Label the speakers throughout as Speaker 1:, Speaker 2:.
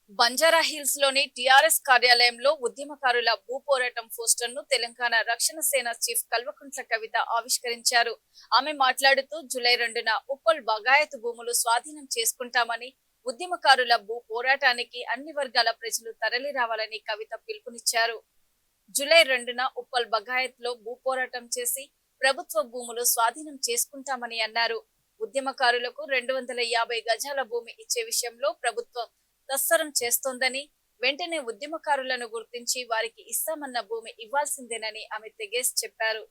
Speaker 1: Banjara hills లోని TRS కార్యాలయంలో ఉద్యమకారుల భూ పోరాటం పోస్టర్ ను తెలంగాణ రక్షణ సేన చీఫ్ కల్వకుంట్ల కవిత ఆవిష్కరించారు. ఆమె మాట్లాడుతూ జూలై 2న ఉప్పల్ బగాయతు భూములు స్వాధీనం చేసుకుంటామని, ఉద్యమకారుల భూ పోరాటానికి అన్ని వర్గాల ప్రజలు తరలి రావాలని కవిత పిలుపునిచ్చారు. జూలై 2న ఉప్పల్ బగాయత్ లో భూ పోరాటం చేసి ప్రభుత్వ భూములు స్వాధీనం చేసుకుంటామని అన్నారు. ఉద్యమకారులకు 250 గజాల భూమి ఇచ్చే విషయంలో ప్రభుత్వం తత్సరం చేస్తోందని, వెంటనే ఉద్యమకారులను గుర్తించి వారికి ఇస్తామన్న భూమి ఇవ్వాల్సిందేనని ఆమె తెగేసి చెప్పారు.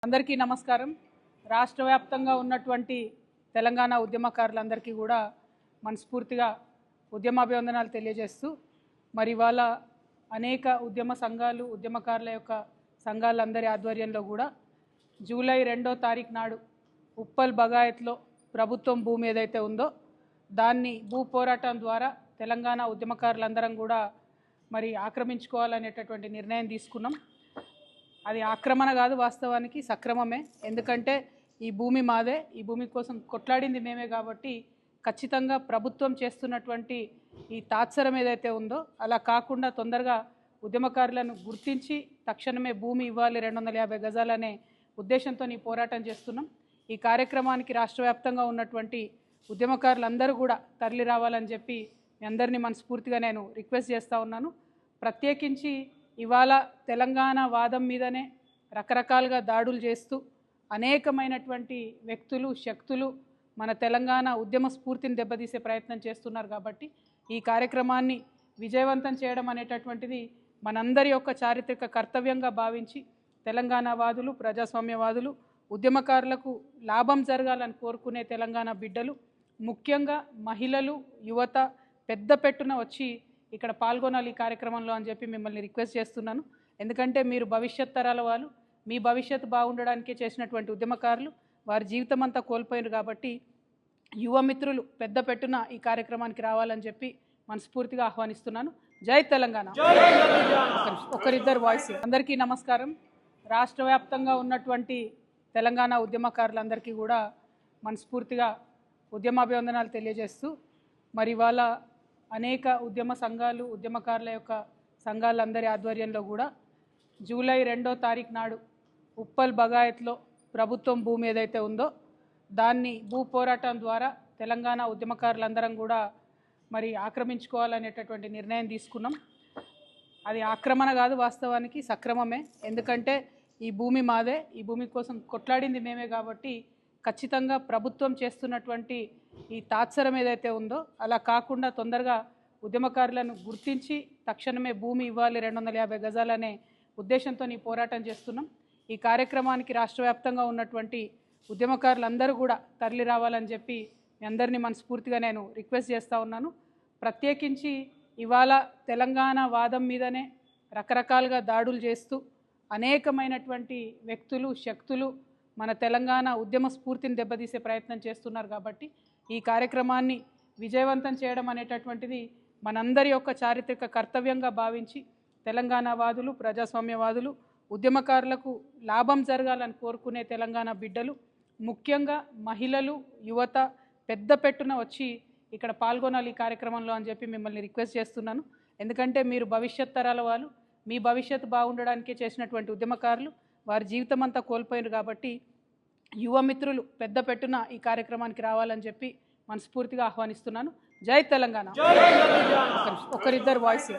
Speaker 2: అందరికీ నమస్కారం. రాష్ట్ర వ్యాప్తంగా ఉన్నటువంటి తెలంగాణ ఉద్యమకారులందరికీ కూడా మనస్ఫూర్తిగా ఉద్యమాభివందనాలు తెలియజేస్తూ, మరి ఇవాళ అనేక ఉద్యమ సంఘాలు, ఉద్యమకారుల యొక్క సంఘాలందరి ఆధ్వర్యంలో కూడా జూలై 2వ తారీఖు నాడు ఉప్పల్ బగాయత్లో ప్రభుత్వం భూమి ఏదైతే ఉందో దాన్ని భూ పోరాటం ద్వారా తెలంగాణ ఉద్యమకారులందరం కూడా మరి ఆక్రమించుకోవాలనేటటువంటి నిర్ణయం తీసుకున్నాం. అది ఆక్రమణ కాదు, వాస్తవానికి సక్రమమే. ఎందుకంటే ఈ భూమి మాదే, ఈ భూమి కోసం కొట్లాడింది మేమే. కాబట్టి ఖచ్చితంగా ప్రభుత్వం చేస్తున్నటువంటి ఈ తాత్సరం ఏదైతే ఉందో అలా కాకుండా తొందరగా ఉద్యమకారులను గుర్తించి తక్షణమే భూమి ఇవ్వాలి 250 గజాలనే ఉద్దేశంతో ఈ పోరాటం చేస్తున్నాం. ఈ కార్యక్రమానికి రాష్ట్ర వ్యాప్తంగా ఉన్నటువంటి ఉద్యమకారులందరూ కూడా తరలి రావాలని చెప్పి మీ అందరినీ మనస్ఫూర్తిగా నేను రిక్వెస్ట్ చేస్తూ ఉన్నాను. ప్రత్యేకించి ఇవాళ తెలంగాణ వాదం మీదనే రకరకాలుగా దాడులు చేస్తూ అనేకమైనటువంటి వ్యక్తులు, శక్తులు మన తెలంగాణ ఉద్యమ స్ఫూర్తిని దెబ్బతీసే ప్రయత్నం చేస్తున్నారు. కాబట్టి ఈ కార్యక్రమాన్ని విజయవంతం చేయడం అనేటటువంటిది మనందరి యొక్క చారిత్రక కర్తవ్యంగా భావించి తెలంగాణ వాదులు, ప్రజాస్వామ్యవాదులు, ఉద్యమకారులకు లాభం జరగాలని కోరుకునే తెలంగాణ బిడ్డలు, ముఖ్యంగా మహిళలు, యువత పెద్ద పెట్టున వచ్చి ఇక్కడ పాల్గొనాలి ఈ కార్యక్రమంలో అని చెప్పి మిమ్మల్ని రిక్వెస్ట్ చేస్తున్నాను. ఎందుకంటే మీరు భవిష్యత్ తరాల వాళ్ళు, మీ భవిష్యత్తు బాగుండడానికే చేసినటువంటి ఉద్యమకారులు వారి జీవితం అంతా కోల్పోయారు. కాబట్టి యువ మిత్రులు పెద్ద పెట్టున ఈ కార్యక్రమానికి రావాలని చెప్పి మనస్ఫూర్తిగా ఆహ్వానిస్తున్నాను. జై తెలంగాణ. ఒకరిద్దరు వాయిస్. అందరికీ నమస్కారం. రాష్ట్ర వ్యాప్తంగా ఉన్నటువంటి తెలంగాణ ఉద్యమకారులందరికీ కూడా మనస్ఫూర్తిగా ఉద్యమాభివందనాలు తెలియజేస్తూ, మరి ఇవాళ అనేక ఉద్యమ సంఘాలు, ఉద్యమకారుల యొక్క సంఘాలందరి ఆధ్వర్యంలో కూడా జూలై 2వ తారీఖు నాడు ఉప్పల్ బగాయత్లో ప్రభుత్వం భూమి ఏదైతే ఉందో దాన్ని భూ పోరాటం ద్వారా తెలంగాణ ఉద్యమకారులందరం కూడా మరి ఆక్రమించుకోవాలనేటటువంటి నిర్ణయం తీసుకున్నాం. అది ఆక్రమణ కాదు, వాస్తవానికి సక్రమమే. ఎందుకంటే ఈ భూమి మాదే, ఈ భూమి కోసం కొట్లాడింది మేమే. కాబట్టి ఖచ్చితంగా ప్రభుత్వం చేస్తున్నటువంటి ఈ తాత్సరం ఏదైతే ఉందో అలా కాకుండా తొందరగా ఉద్యమకారులను గుర్తించి తక్షణమే భూమి ఇవ్వాలి 250 గజాలనే ఉద్దేశంతో ఈ పోరాటం చేస్తున్నాం. ఈ కార్యక్రమానికి రాష్ట్ర వ్యాప్తంగా ఉన్నటువంటి ఉద్యమకారులందరూ కూడా తరలి రావాలని చెప్పి మీ అందరినీ మనస్ఫూర్తిగా నేను రిక్వెస్ట్ చేస్తూ ఉన్నాను. ప్రత్యేకించి ఇవాళ తెలంగాణ వాదం మీదనే రకరకాలుగా దాడులు చేస్తూ అనేకమైనటువంటి వ్యక్తులు, శక్తులు మన తెలంగాణ ఉద్యమ స్ఫూర్తిని దెబ్బతీసే ప్రయత్నం చేస్తున్నారు. కాబట్టి ఈ కార్యక్రమాన్ని విజయవంతం చేయడం అనేటటువంటిది మనందరి యొక్క చారిత్రక కర్తవ్యంగా భావించి తెలంగాణ వాదులు, ప్రజాస్వామ్యవాదులు, ఉద్యమకారులకు లాభం జరగాలని కోరుకునే తెలంగాణ బిడ్డలు, ముఖ్యంగా మహిళలు, యువత పెద్ద పెట్టున వచ్చి ఇక్కడ పాల్గొనాలి ఈ కార్యక్రమంలో అని చెప్పి మిమ్మల్ని రిక్వెస్ట్ చేస్తున్నాను. ఎందుకంటే మీరు భవిష్యత్ తరాల వాళ్ళు, మీ భవిష్యత్తు బాగుండడానికే చేసినటువంటి ఉద్యమకారులు వారి జీవితం అంతా కోల్పోయారు. కాబట్టి యువ మిత్రులు పెద్ద పెట్టున ఈ కార్యక్రమానికి రావాలని చెప్పి మనస్ఫూర్తిగా ఆహ్వానిస్తున్నాను. జై తెలంగాణ. ఒకరిద్దరు వాయిస్.